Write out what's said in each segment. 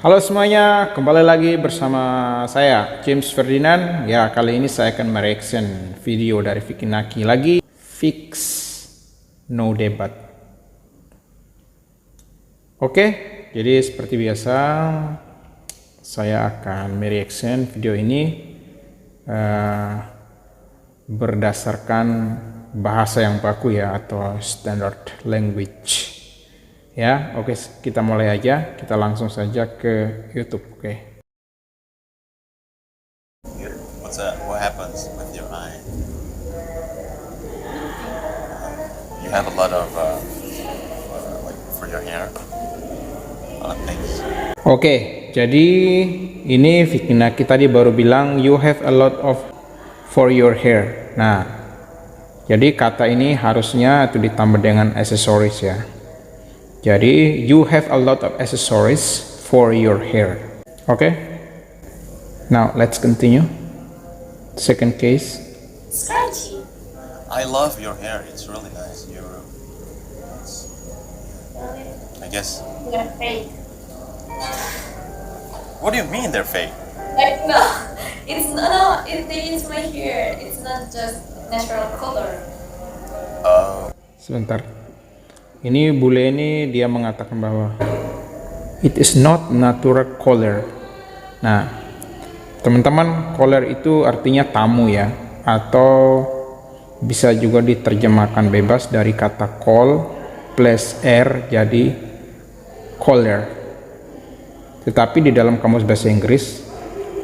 Halo semuanya, kembali lagi bersama saya James Ferdinand. Ya, kali ini saya akan mereaction video dari Vicky Naki lagi, Fix No Debat. Oke, jadi seperti biasa saya akan mereaction video ini berdasarkan bahasa yang baku ya, atau standard language. Ya, oke, kita mulai aja. Kita langsung saja ke YouTube, oke. What happens with your eye? You have a lot of like for your hair, things. Oke, jadi ini Vicky Naki tadi baru bilang you have a lot of for your hair. Nah, jadi kata ini harusnya itu ditambah dengan accessories ya. Jadi you have a lot of accessories for your hair. Oke. Now let's continue. Second case. Scratchy. I love your hair. It's really nice. Really? I guess. They're fake. What do you mean they're fake? Like no, it's no. It's my hair. It's not just natural color. Sebentar. Ini bule ini dia mengatakan bahwa it is not natural color. Nah, teman-teman, color itu artinya tamu ya, atau bisa juga diterjemahkan bebas dari kata call plus r jadi color. Tetapi di dalam kamus bahasa Inggris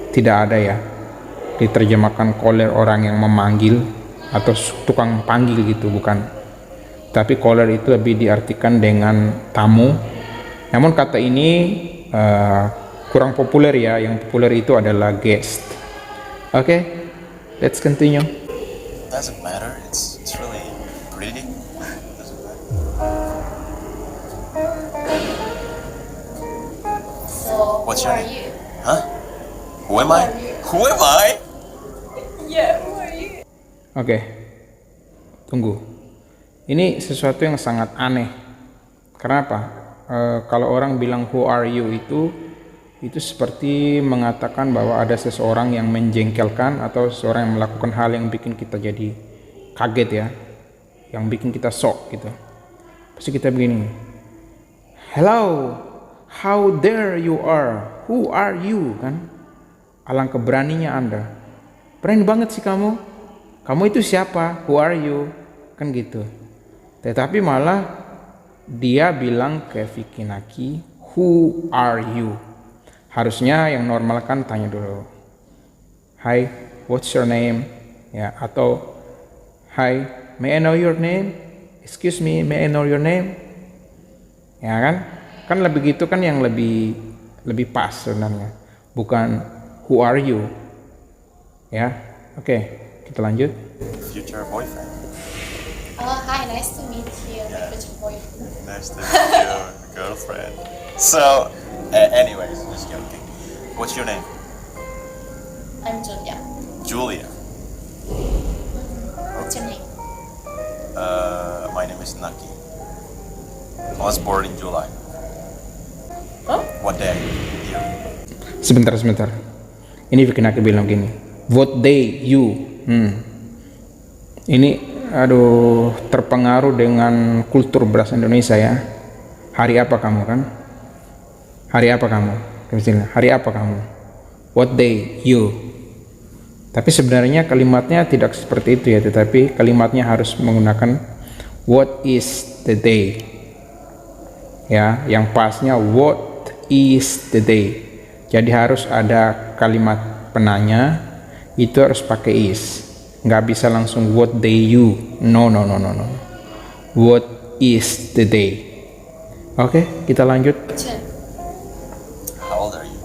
tidak ada ya diterjemahkan caller orang yang memanggil atau tukang panggil gitu, bukan. Tapi caller itu lebih diartikan dengan tamu. Namun kata ini kurang populer ya. Yang populer itu adalah guest. Oke, let's continue. Doesn't matter. It's really pretty. Doesn't matter. So What's who your are name? you? Huh? Who am I? Who am I? Yeah, who are you? Oke, tunggu. Ini sesuatu yang sangat aneh. Kenapa? Kalau orang bilang who are you itu seperti mengatakan bahwa ada seseorang yang menjengkelkan atau seseorang yang melakukan hal yang bikin kita jadi kaget ya, yang bikin kita shock gitu. Pasti kita begini, hello, how dare you are, who are you, kan? Alangkah beraninya Anda, berani banget sih kamu itu siapa, who are you, kan gitu. Tetapi malah dia bilang ke Vicky Naki, who are you? Harusnya yang normal kan tanya dulu, hi, what's your name? Ya, atau hi, may I know your name? Excuse me, may I know your name? Ya kan? Kan lebih gitu kan yang lebih pas sebenarnya. Bukan who are you? Ya. Oke, kita lanjut. Future boyfriend. Hi, nice to meet you, my Yeah. future boyfriend. Nice to meet you, girlfriend. So, anyways, just joking. What's your name? I'm Julia. Julia. What's your name? My name is Naki. I was born in July. Oh? What day? You. Sebentar. Ini Vicky Naki bilang gini, what day you? Ini terpengaruh dengan kultur bahasa Indonesia ya. Hari apa kamu kan? Hari apa kamu? Misalnya, hari apa kamu? What day you? Tapi sebenarnya kalimatnya tidak seperti itu ya, tetapi kalimatnya harus menggunakan what is the day. Ya, yang pasnya what is the day. Jadi harus ada kalimat penanya, itu harus pakai is. Nggak bisa langsung what day you. No. What is the day? Oke, kita lanjut. Jun. How old are you?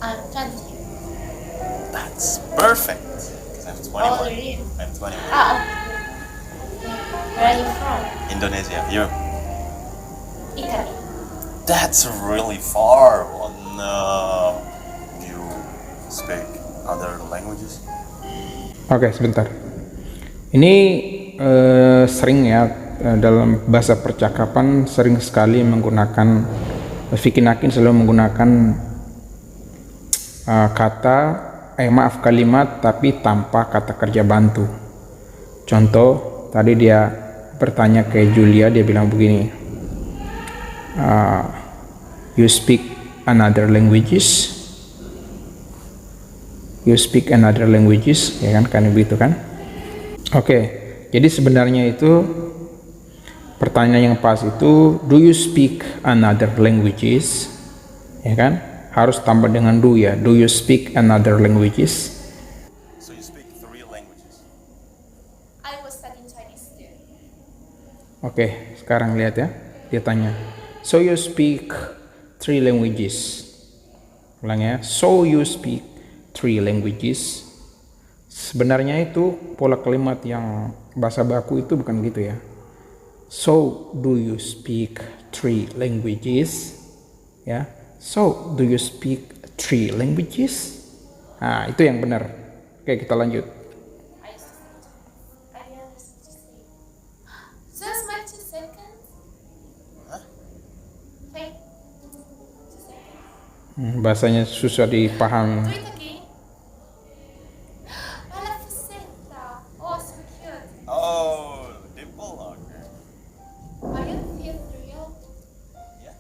I'm 20. That's perfect. Because I'm 21. How old are you? I'm 21. Where are you from? Indonesia. You. Italy. That's really far. Oh no. You speak other languages? Oke, sebentar. Ini sering ya dalam bahasa percakapan sering sekali menggunakan Vicky Nakin selalu menggunakan kalimat tapi tanpa kata kerja bantu. Contoh, tadi dia bertanya ke Julia, dia bilang begini, you speak another languages? You speak another languages, ya kan begitu kan? Oke, jadi sebenarnya itu pertanyaan yang pas itu, do you speak another languages? Ya kan? Harus tambah dengan do ya. Do you speak another languages? So you speak 3 languages. I was studying Chinese too. Oke, sekarang lihat ya. Dia tanya, so you speak 3 languages. Ulang ya. So you speak 3 languages. Sebenarnya itu pola kalimat yang bahasa baku itu bukan gitu ya. So do you speak 3 languages? Ya. So do you speak 3 languages? Nah, itu yang benar. Oke, kita lanjut. I used to say, I used to say, just my 2 seconds. Huh? Okay, 2 seconds. Bahasanya susah Do dipahami. it again. I love Placenta. Oh, so cute. Oh, dimple. Okay. Are you real? Yeah.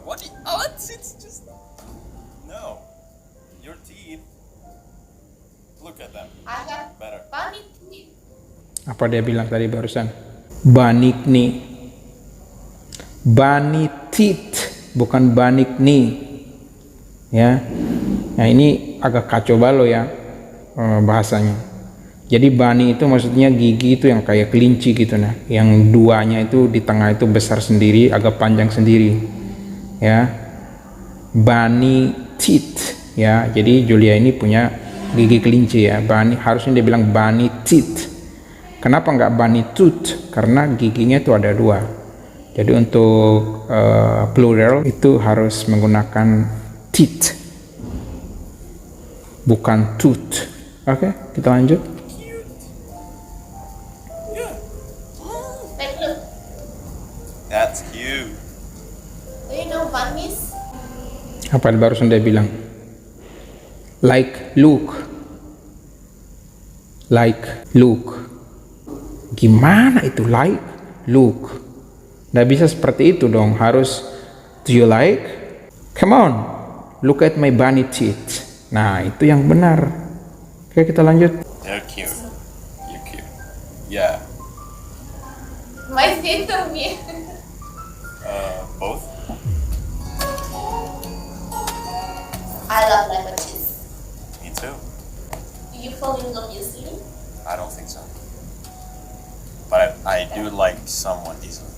What? It's just no. Your teeth. Look at them. I have Better. bunny teeth. Apa dia bilang tadi barusan? Banikni. Banitit, bukan banikni. Ya. Nah, ini agak kacau balau ya bahasanya. Jadi bani itu maksudnya gigi itu yang kayak kelinci gitu nah. Yang duanya itu di tengah itu besar sendiri, agak panjang sendiri. Ya. Bani teeth ya. Jadi Julia ini punya gigi kelinci ya. Bani, harusnya dia bilang bani teeth. Kenapa nggak bani tooth? Karena giginya itu ada 2. Jadi untuk plural itu harus menggunakan teeth, bukan tooth. Oke, kita lanjut. Like, look. That's cute. Do you know bunnies? Apa barusan dia bilang? Like look. Like look. Gimana itu like look? Nggak bisa seperti itu dong. Harus do you like? Come on, look at my bunny teeth. Nah, itu yang benar. Oke, kita lanjut. They're cute. You're cute. Yeah. My feet to me. Both. I love languages. Me too. Do you fall in love easily? I don't think so. But I do like someone easily.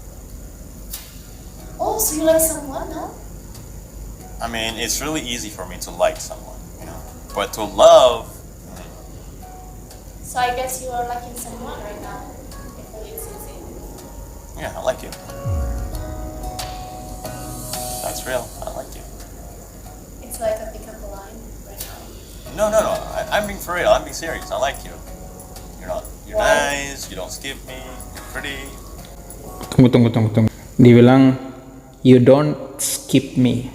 Oh, so you like someone, huh? I mean, it's really easy for me to like someone, you know. But to love, So I guess you are liking someone right now. If it's easy. yeah, I like you. That's real. I like you. It's like a pick up line right now. No. I'm being for real. I'm being serious. I like you. You're Why? nice. You don't skip me. You're pretty. Tunggu. Dibilang you don't skip me.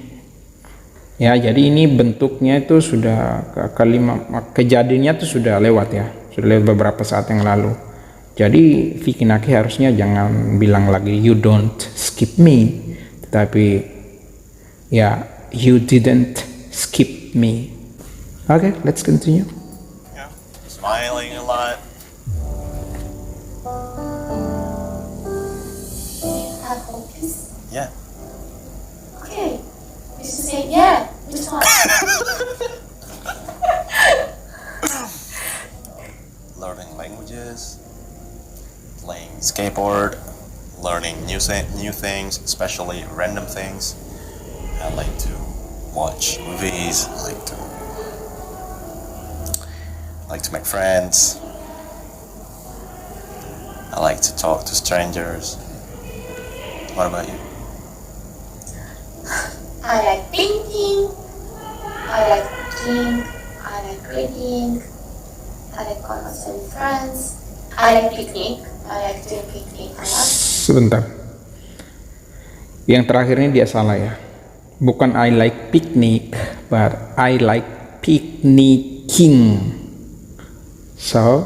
Ya, jadi ini bentuknya itu sudah kejadiannya itu sudah lewat ya. Sudah lewat beberapa saat yang lalu. Jadi Vicky Naki harusnya jangan bilang lagi you don't skip me, tetapi ya you didn't skip me. Okay, let's continue. Yeah. Smiling a lot. Do you have focus? Yeah. Okay. You should say yeah. Which one? Learning languages, playing skateboard, learning new things, especially random things. I like to watch movies. I like to make friends. I like to talk to strangers. What about you? I like painting. I like cooking. I like reading. I like going outside with friends. I like picnic. I like doing picnic a lot. Sebentar. Yang terakhir ini dia salah ya. Bukan I like picnic, but I like picnicking. So,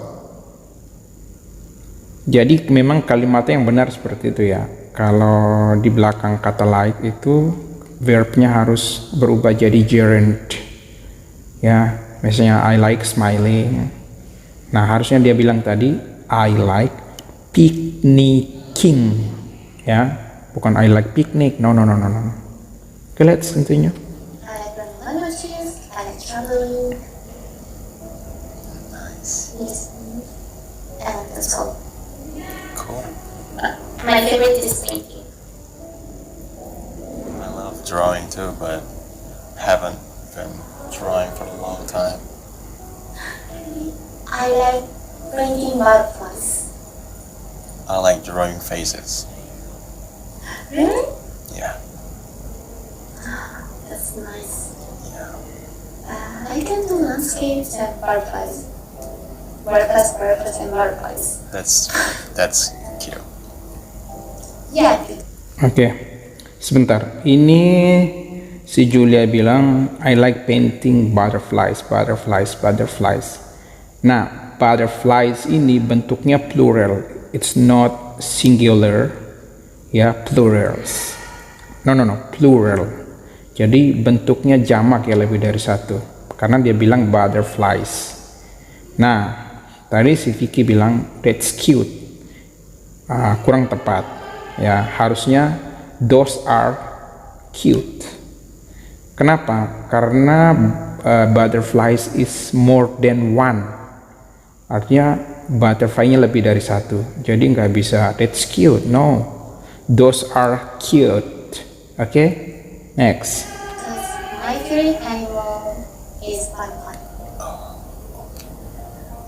jadi memang kalimatnya yang benar seperti itu ya. Kalau di belakang kata like itu verbnya harus berubah jadi gerund. Ya, misalnya I like smiling. Nah, harusnya dia bilang tadi I like picnicking. Ya, bukan I like picnic. No. Okay, let's continue. I like learning languages. I like traveling. Nice. Listening. And that's all. Cool. My favorite is painting. I love drawing too, but haven't been drawing for a long time. I like painting butterflies. I like drawing faces. Really? Yeah. That's nice. Yeah. I can do landscapes and butterflies. Butterflies, and butterflies. That's cute. Yeah, good. Oke, sebentar. Ini si Julia bilang I like painting butterflies. Nah, butterflies ini bentuknya plural. It's not singular, ya, plurals. No, plural. Jadi bentuknya jamak ya, lebih dari satu. Karena dia bilang butterflies. Nah, tadi si Vicky bilang that's cute. Kurang tepat. Ya, harusnya those are cute. Kenapa? Karena butterflies is more than one. Artinya butterfly-nya lebih dari satu. Jadi nggak bisa that's cute. No, those are cute. Okay, next. Because my favorite animal is butterfly.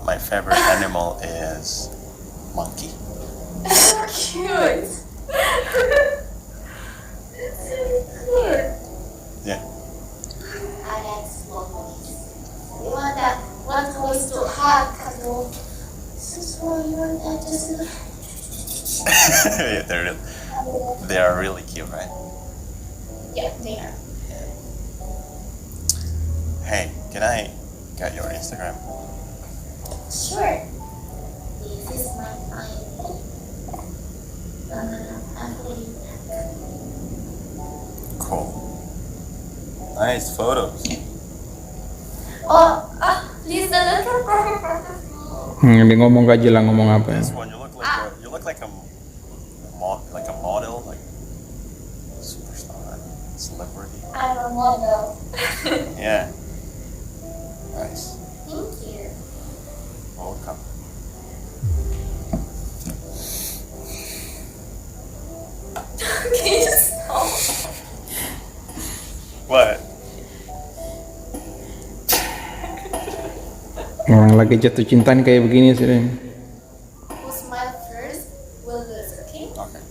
My favorite animal is monkey. Cute. It's so cute. Yeah. I like small toys. You want that one toys to hug, cuddle. So small, you want that just Yeah, they are really cute, right? yeah, they are. Hey, can I get your Instagram? Sure. This is my phone. I'm holding back. Cool. Nice photos. Oh, Lisa, look at that. Dia ngomong gak jelas ngomong apa. This one, you look like a model, like superstar, celebrity. I'm a model. Yeah. Nice. Thank you. Welcome. Can you stop? What? Orang lagi jatuh cinta nih kayak begini sih. Who smile first will lose, okay? Okay.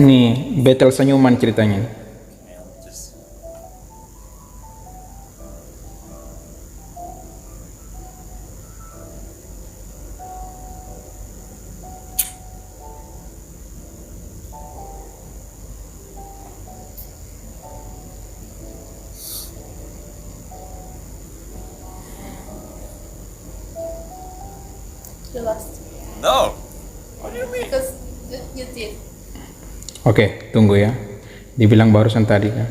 Nih, battle senyuman ceritanya. Yeah, just You lost. no. What do you mean? Because you did. Oke, tunggu ya. Dibilang barusan tadi kan.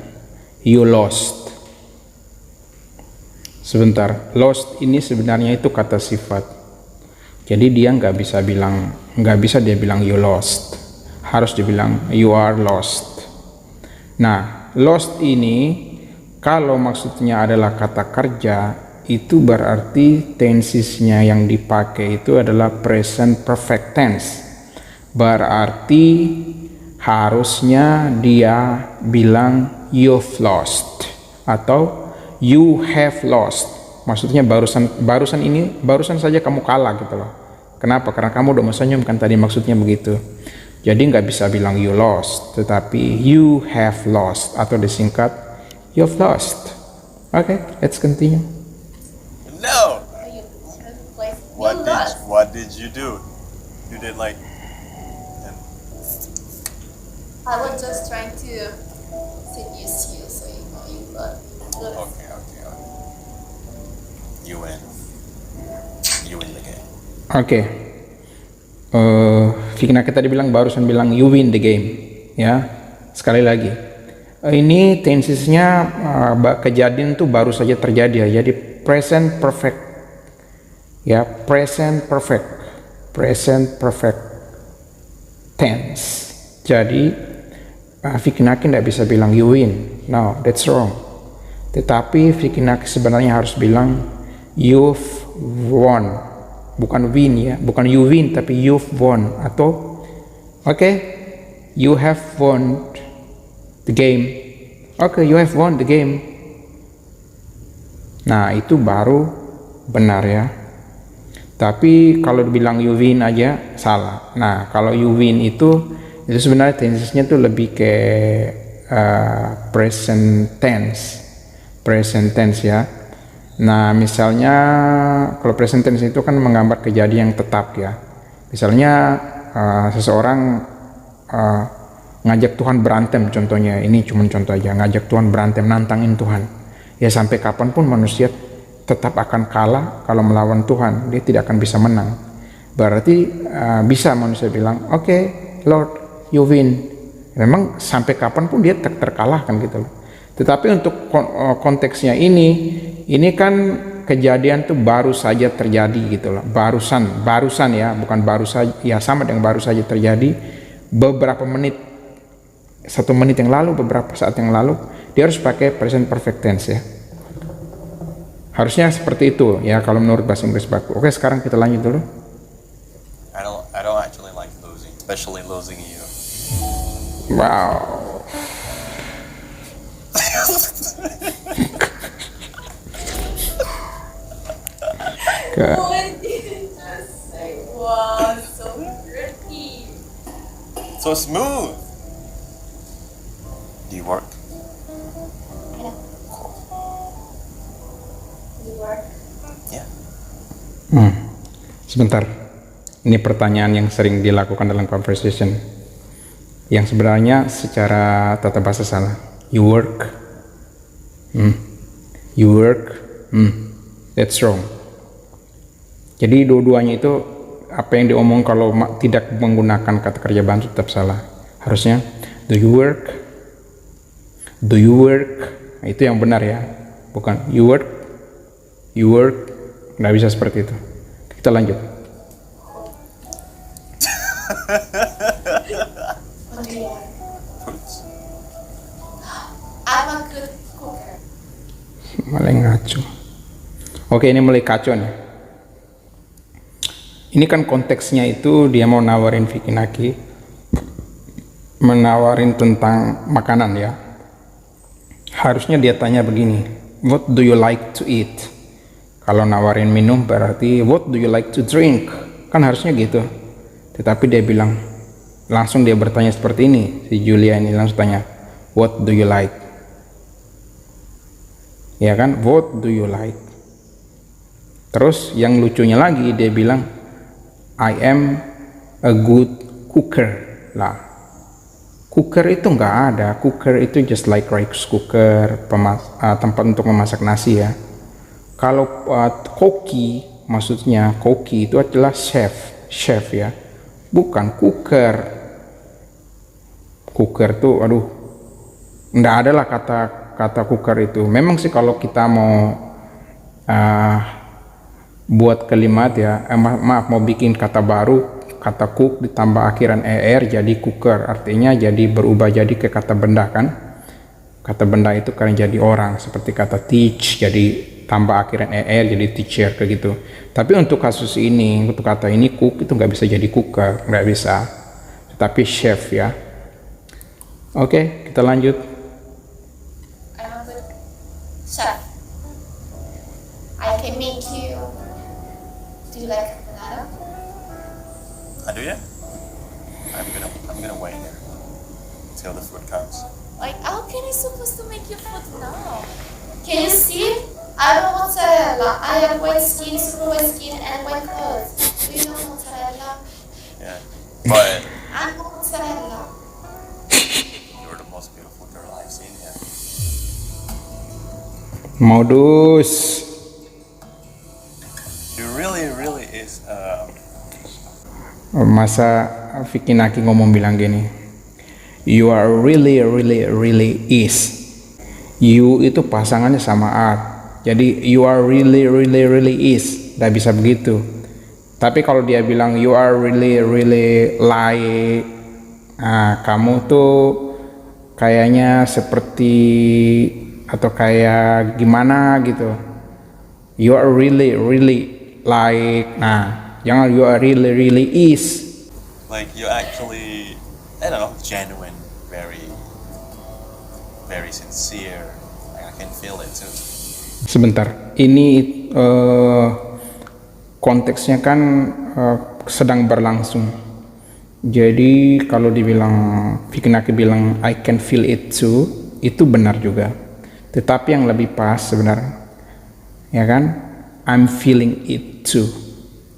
You lost. Sebentar, lost ini sebenarnya itu kata sifat. Jadi dia nggak bisa dia bilang you lost. Harus dibilang you are lost. Nah, lost ini kalau maksudnya adalah kata kerja, itu berarti tensesnya yang dipakai itu adalah present perfect tense. Berarti harusnya dia bilang you've lost atau you have lost. Maksudnya barusan saja kamu kalah gitu loh. Kenapa? Karena kamu udah senyum kan tadi, maksudnya begitu. Jadi nggak bisa bilang you lost, tetapi you have lost atau disingkat you've lost. Okay, let's continue. No. You lost. What did you do? You did like. I was just trying to seduce you so you know you got good. Okay. You win. You win the game. Oke. Fiknaki tadi barusan bilang you win the game, ya. Sekali lagi. Ini tensesnya kejadian tuh baru saja terjadi ya. Jadi present perfect. Ya, present perfect tense. Jadi Fiknaki tidak bisa bilang you win. No, that's wrong. Tetapi Fiknaki sebenarnya harus bilang you've won. Bukan win ya, bukan you win tapi you've won atau you have won the game. You have won the game. Nah, itu baru benar ya. Tapi kalau dibilang you win aja salah. Nah, kalau you win itu sebenarnya tensesnya tuh lebih ke present tense ya. Nah, misalnya kalau present tense itu kan menggambar kejadian yang tetap ya. Misalnya seseorang ngajak Tuhan berantem contohnya. Ini cuma contoh aja, ngajak Tuhan berantem, nantangin Tuhan. Ya sampai kapanpun manusia tetap akan kalah kalau melawan Tuhan. Dia tidak akan bisa menang. Berarti bisa manusia bilang, Lord, you win. Memang sampai kapanpun dia terkalahkan gitu loh. Tetapi untuk konteksnya ini kan kejadian tuh baru saja terjadi gitu loh. Barusan ya, bukan baru saja, ya sama dengan baru saja terjadi beberapa menit, 1 menit yang lalu, beberapa saat yang lalu. Dia harus pakai present perfect tense ya. Harusnya seperti itu ya kalau menurut bahasa Inggris baku. Oke, sekarang kita lanjut dulu. I don't actually like losing, especially losing you. Wow. What did you just say? Wow, so pretty. So smooth. Do you work? You work? Yeah. Sebentar. Ini pertanyaan yang sering dilakukan dalam conversation. Yang sebenarnya secara tata bahasa salah. You work. You work. That's wrong. Jadi dua-duanya itu apa yang diomong kalau tidak menggunakan kata kerja bantu tetap salah. Harusnya do you work? Do you work? Nah, itu yang benar ya. Bukan you work. You work. Nggak bisa seperti itu. Kita lanjut. What do you work? I'm a good cooker. Mulai ngaco. Oke, ini mulai kacau nih. Ini kan konteksnya itu dia mau nawarin Fiknaki, menawarin tentang makanan ya. Harusnya dia tanya begini, what do you like to eat? Kalau nawarin minum berarti what do you like to drink? Kan harusnya gitu. Tetapi dia bilang, langsung dia bertanya seperti ini. Si Julia ini langsung tanya, what do you like? Ya kan, what do you like? Terus yang lucunya lagi dia bilang, I am a good cooker lah. Cooker itu nggak ada. Cooker itu just like rice cooker, tempat untuk memasak nasi ya. Kalau koki, maksudnya koki itu adalah chef ya, bukan cooker. Cooker tuh, nggak ada lah kata cooker itu. Memang sih kalau kita mau buat kalimat ya, mau bikin kata baru, kata cook ditambah akhiran er jadi cooker, artinya jadi berubah jadi ke kata benda kan. Kata benda itu kan jadi orang, seperti kata teach jadi tambah akhiran er jadi teacher kayak gitu. Tapi untuk kasus ini, untuk kata ini cook itu nggak bisa jadi cooker, nggak bisa. Tapi chef ya. Oke, kita lanjut. I'm a good chef. I can make you. Do you like banana? I do, yeah. I'm gonna wait here till the food comes. Like, how can I supposed to make you food now? Can you see? I have mozzarella. I have white skin, super white skin, and white clothes. Do you know mozzarella? Yeah, but I'm mozzarella. Modus. You really is. Masa Vicky Naki ngomong bilang gini, you are really is. You itu pasangannya sama are. Jadi you are really is. Nggak bisa begitu. Tapi kalau dia bilang you are really like, nah, kamu tuh kayaknya seperti atau kayak gimana gitu. You are really like, nah, jangan you are really is. Like you actually, I don't know, genuine, very sincere. I can feel it too. Sebentar, ini konteksnya kan sedang berlangsung. Jadi kalau dibilang Vicky Naki bilang I can feel it too, itu benar juga. Tetapi yang lebih pas sebenarnya, ya kan, I'm feeling it too,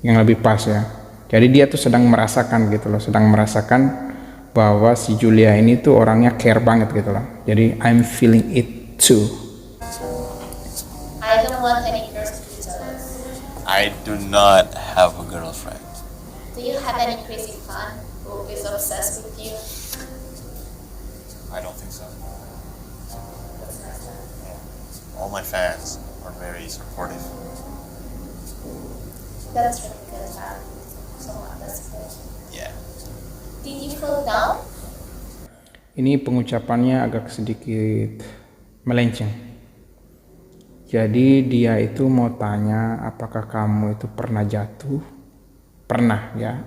yang lebih pas ya. Jadi dia tuh sedang merasakan gitu loh, sedang merasakan bahwa si Julia ini tuh orangnya care banget gitu loh. Jadi I'm feeling it too. I don't want any girls to be jealous. I do not have a girlfriend. Do you have any crazy fan who is obsessed with you? I don't think so. All my fans are very supportive. That's really good to have someone that's good. Yeah. Did you feel down? Ini pengucapannya agak sedikit melenceng. Jadi dia itu mau tanya apakah kamu itu pernah jatuh? Pernah ya.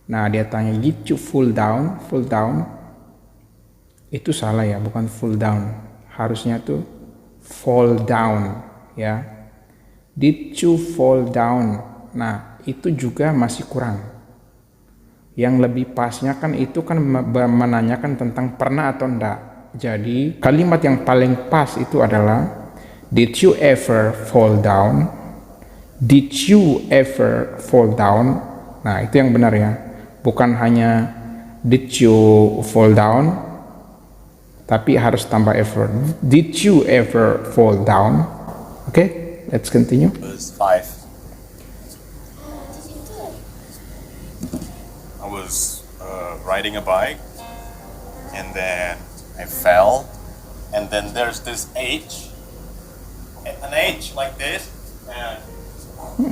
Nah dia tanya did you fall down? Fall down itu salah ya, bukan fall down. Harusnya tuh fall down ya. Did you fall down? Nah itu juga masih kurang. Yang lebih pasnya kan itu kan menanyakan tentang pernah atau enggak. Jadi kalimat yang paling pas itu adalah did you ever fall down? Did you ever fall down? Nah itu yang benar ya. Bukan hanya did you fall down, tapi harus tambah ever. Did you ever fall down? Okay, let's continue. It was 5. Did you do it? I was riding a bike, and then I fell, and then there's this H, an H like this, and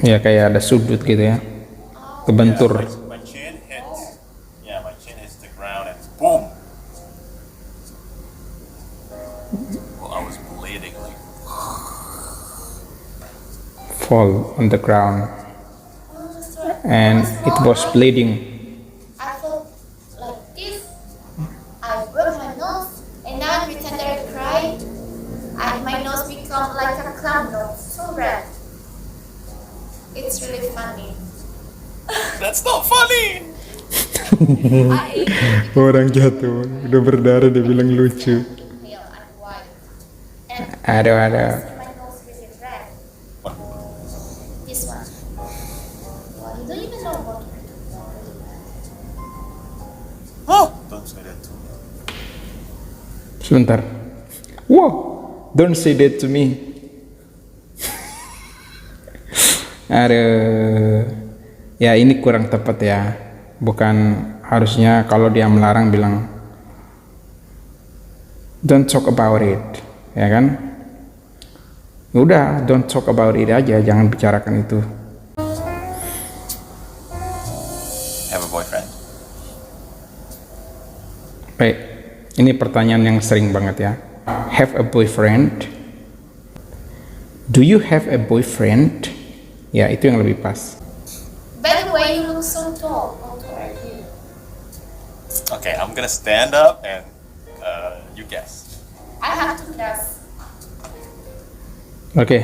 Ya kayak ada sudut gitu ya, kebentur. my chin hits, my chin hits the ground, and boom. Well, I was bleeding like. Fall on the ground Oh, that's right. and it was bleeding. I felt like this. I broke my nose, and now I pretend that I cried. And my nose become like a clown nose, so red. It's really funny. That's not funny. I ate it Orang jatuh udah berdarah dia bilang lucu. pale and white. And Aduh. my nose really red. This one. Well, you don't even know what to do. Oh, don't say that to me. Sebentar. Wow, don't say that to me. Aduh. Ya ini kurang tepat ya. Bukan, harusnya kalau dia melarang bilang don't talk about it, ya kan? Udah, don't talk about it aja, jangan bicarakan itu. Have a boyfriend? Baik, ini pertanyaan yang sering banget ya. Have a boyfriend? Do you have a boyfriend? Ya, itu yang lebih pas. By the way, you look so tall. How tall are you? Okay, I'm gonna stand up and you guess. I have to guess. Oke,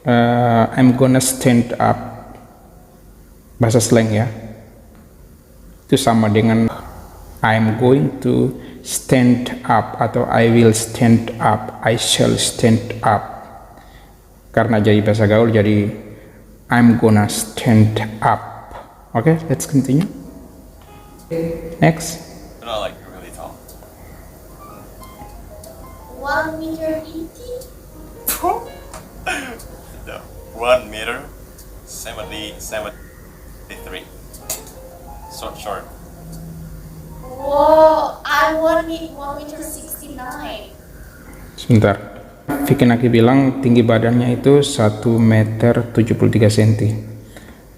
I'm gonna stand up. Bahasa slang ya. Itu sama dengan I'm going to stand up atau I will stand up, I shall stand up. Karena jadi bahasa gaul jadi I'm gonna stand up. Okay, let's continue. Next. You're not like really tall. 1 meter 80? No, 1 meter 73. Short. Whoa, I want me 1 meter 69. Sebentar. Vicky Naki bilang tinggi badannya itu 1 meter 73 cm.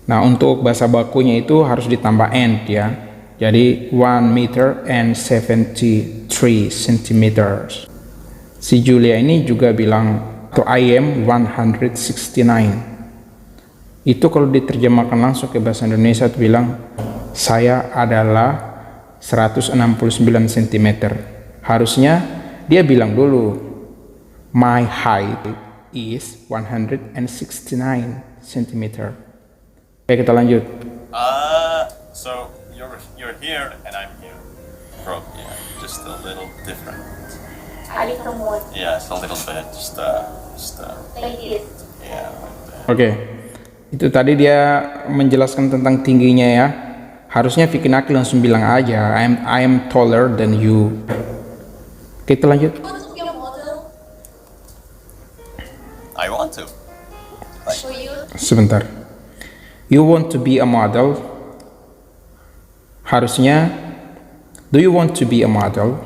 Nah, untuk bahasa bakunya itu harus ditambah and ya. Jadi 1 meter and 73 centimeters. Si Julia ini juga bilang to I am 169. Itu kalau diterjemahkan langsung ke bahasa Indonesia itu bilang saya adalah 169 cm. Harusnya dia bilang dulu my height is 169 cm. Oke, kita lanjut. So you're here and I'm here. Bro, yeah, just a little different. A little more Yeah, it's a little bit. Just like this. yeah. Like that. Oke. Itu tadi dia menjelaskan tentang tingginya ya. Harusnya Vicky Naki langsung bilang aja I am taller than you. Oke, kita lanjut. Want to be a model? I want to. Show you. Sebentar. You want to be a model? Harusnya do you want to be a model?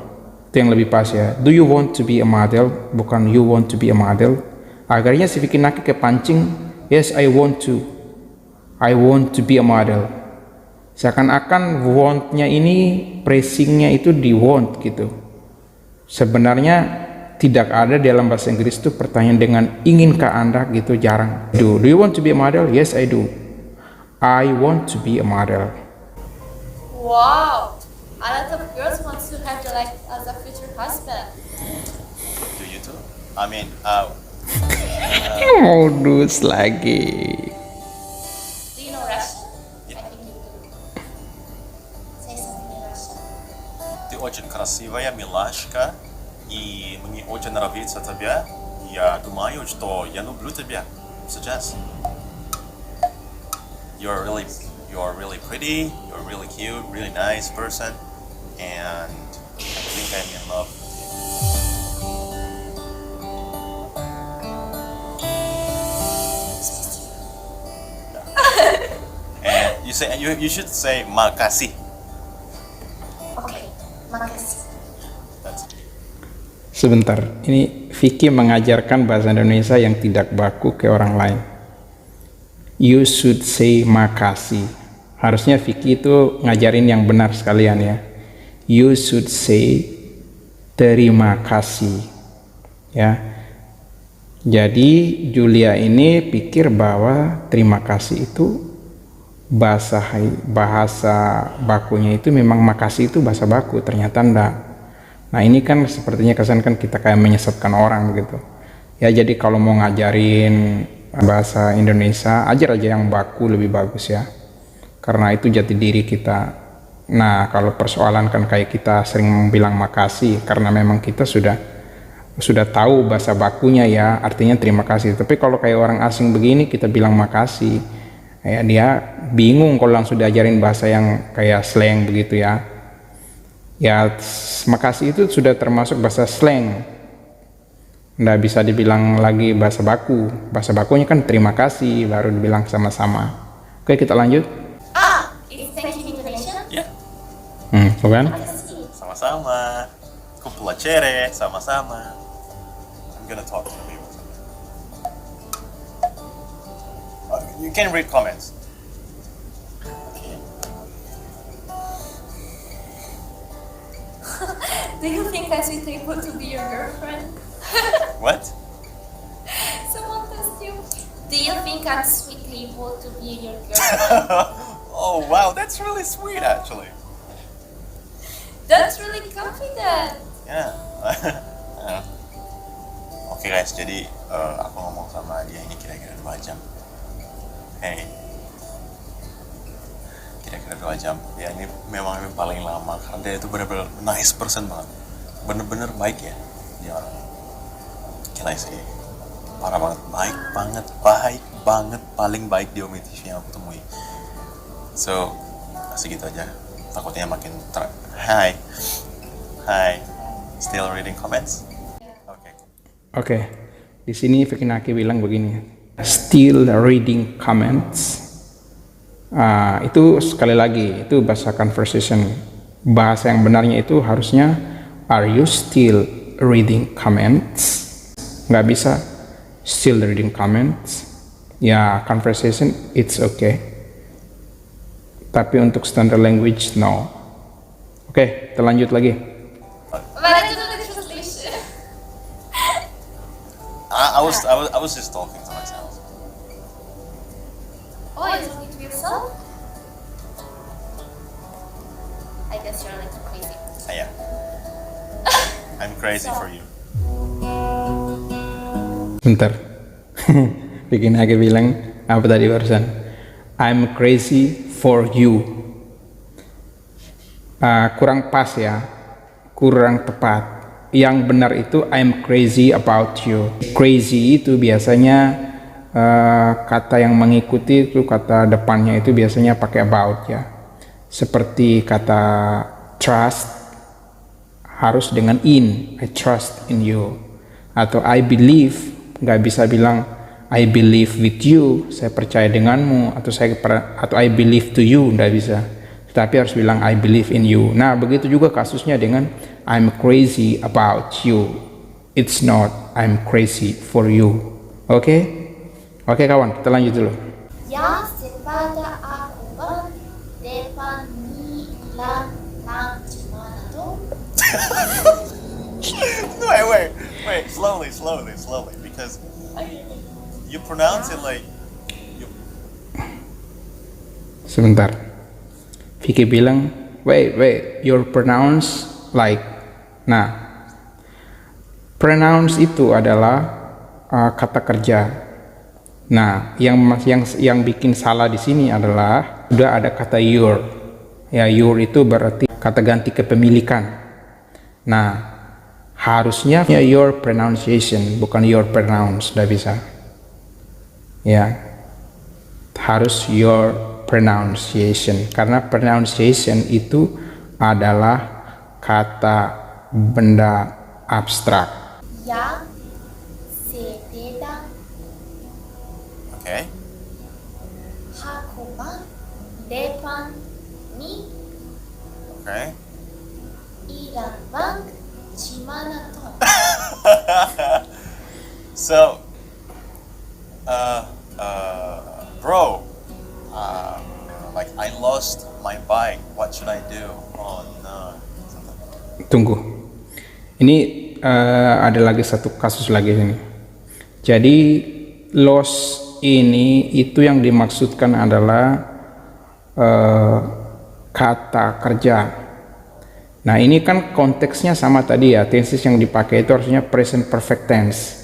Itu yang lebih pas ya. Do you want to be a model? Bukan you want to be a model. Akhirnya si Vicky Naki kepancing, yes I want to. I want to be a model. Seakan-akan want-nya ini pressingnya itu di want gitu. Sebenarnya tidak ada dalam bahasa Inggris itu pertanyaan dengan inginkah Anda gitu, jarang. Do you want to be a model? Yes I do. I want to be a model. Wow, a lot of girls want to have you like as a future husband. Do you too? I mean, Modus lagi. Do you know Russian? Yeah. I think you do. Say something in Russian. ты очень красивая, милашка, и мне очень нравится тебя. Я думаю, что я люблю тебя сейчас. You're really pretty. You're really cute, really nice person, and I think I'm in love with you. And you should say makasih. Okay, makasih. That's it. Sebentar, ini Vicky mengajarkan bahasa Indonesia yang tidak baku ke orang lain. You should say makasih. Harusnya Vicky itu ngajarin yang benar sekalian ya. You should say terima kasih. Ya. Jadi Julia ini pikir bahwa terima kasih itu bahasa bakunya itu memang makasih itu bahasa baku, ternyata enggak. Nah ini kan sepertinya kesan kan kita kayak menyesatkan orang begitu ya. Jadi kalau mau ngajarin bahasa Indonesia, ajar aja yang baku lebih bagus ya, karena itu jati diri kita. Nah kalau persoalan kan kayak kita sering bilang makasih karena memang kita sudah tahu bahasa bakunya ya, artinya terima kasih. Tapi kalau kayak orang asing begini kita bilang makasih ya, dia bingung kalau langsung diajarin bahasa yang kayak slang begitu ya. Ya makasih itu sudah termasuk bahasa slang, nggak bisa dibilang lagi bahasa baku. Bahasa bakunya kan terima kasih baru dibilang sama-sama. Oke, kita lanjut. It's thank you in Indonesian. Yeah, Bukan? Makasih. sama-sama. Kumpulacere, sama-sama. I'm gonna talk to you. You can read comments. Okay. Do you think I'm suitable to be your girlfriend? What? Someone asked you. Do you think I'm suitable to be your girlfriend? Oh wow, that's really sweet actually. That's really confident. Ya. Oke guys, jadi aku ngomong sama dia ini kira-kira 2 jam. Hey, kira-kira 2 jam. Ya ini memang paling lama karena dia itu benar-benar nice person banget, bener-bener baik ya dia orang. Gila sih, parah banget, baik banget, paling baik di Omitis yang aku temui. So, segitu aja. Takutnya makin Hi. Still reading comments? Okay. Oke. Di sini Fikinaki bilang begini, still reading comments. Itu sekali lagi itu bahasa conversation. Bahasa yang benarnya itu harusnya are you still reading comments? Nggak bisa still reading comments. Ya conversation it's okay. Tapi untuk standard language no. Oke, kita lanjut lagi. But I don't know the translation. I was just talking to myself. Oh, you're talking to yourself? I guess you're like crazy. Yeah. I'm crazy for you. Bentar. Bikin Ake bilang apa tadi barusan? I'm crazy for you. Kurang pas ya, kurang tepat. Yang benar itu I'm crazy about you. Crazy itu biasanya kata yang mengikuti itu kata depannya itu biasanya pakai about ya. Seperti kata trust harus dengan in. I trust in you. Atau I believe, nggak bisa bilang I believe with you, saya percaya denganmu, atau I believe to you, nggak bisa. Tetapi harus bilang I believe in you. Nah, begitu juga kasusnya dengan I'm crazy about you. It's not I'm crazy for you. Oke? Oke kawan, kita lanjut dulu. Ya, sepeda aku depan Milan Manado. Wait, slowly, because you pronounce it like you. Sebentar. Vicky bilang, wait, you're pronounce like. Nah, pronounce itu adalah kata kerja. Nah, yang bikin salah di sini adalah udah ada kata your. Ya, your itu berarti kata ganti kepemilikan. Nah, harusnya your pronunciation bukan your pronounce, udah bisa. Ya, harus your pronunciation karena pronunciation itu adalah kata benda abstrak. Ya, sepeda. Okay. Hakuban depan mi Okay. Ilan Bank Cimanaton. So, bro, like I lost my bike. What should I do? Oh no. Tunggu. Ini ada lagi satu kasus lagi ini. Jadi loss ini itu yang dimaksudkan adalah kata kerja. Nah ini kan konteksnya sama tadi ya, tenses yang dipakai itu harusnya present perfect tense.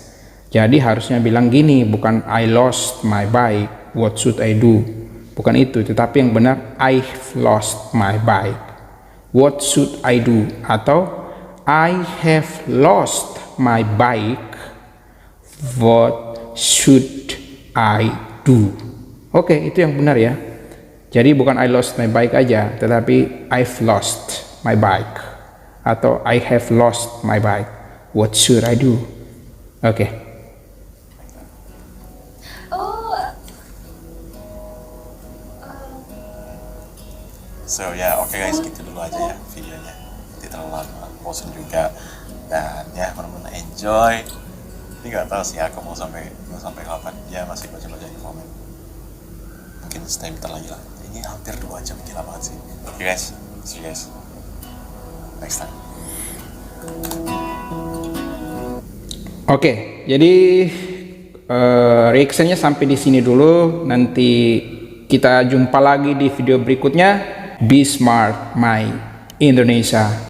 Jadi harusnya bilang gini, bukan I lost my bike, what should I do? Bukan itu, tetapi yang benar I've lost my bike, what should I do? Atau I have lost my bike, what should I do? Oke, itu yang benar ya. Jadi bukan I lost my bike aja, tetapi I've lost my bike atau I have lost my bike, what should I do? Oke. So ya, oke guys, gitu dulu aja ya videonya. Nanti terlalu lama, bosan juga. Dan ya, mudah-mudahan enjoy. Ini nggak tahu sih aku mau sampai kapan. Dia masih baca-baca di komen. Mungkin stay bentar lagi lah. Ini hampir 2 jam, gila banget sih. Oke guys, see you guys next time. Oke, jadi reactionnya sampai di sini dulu. Nanti kita jumpa lagi di video berikutnya. Be smart, my Indonesia.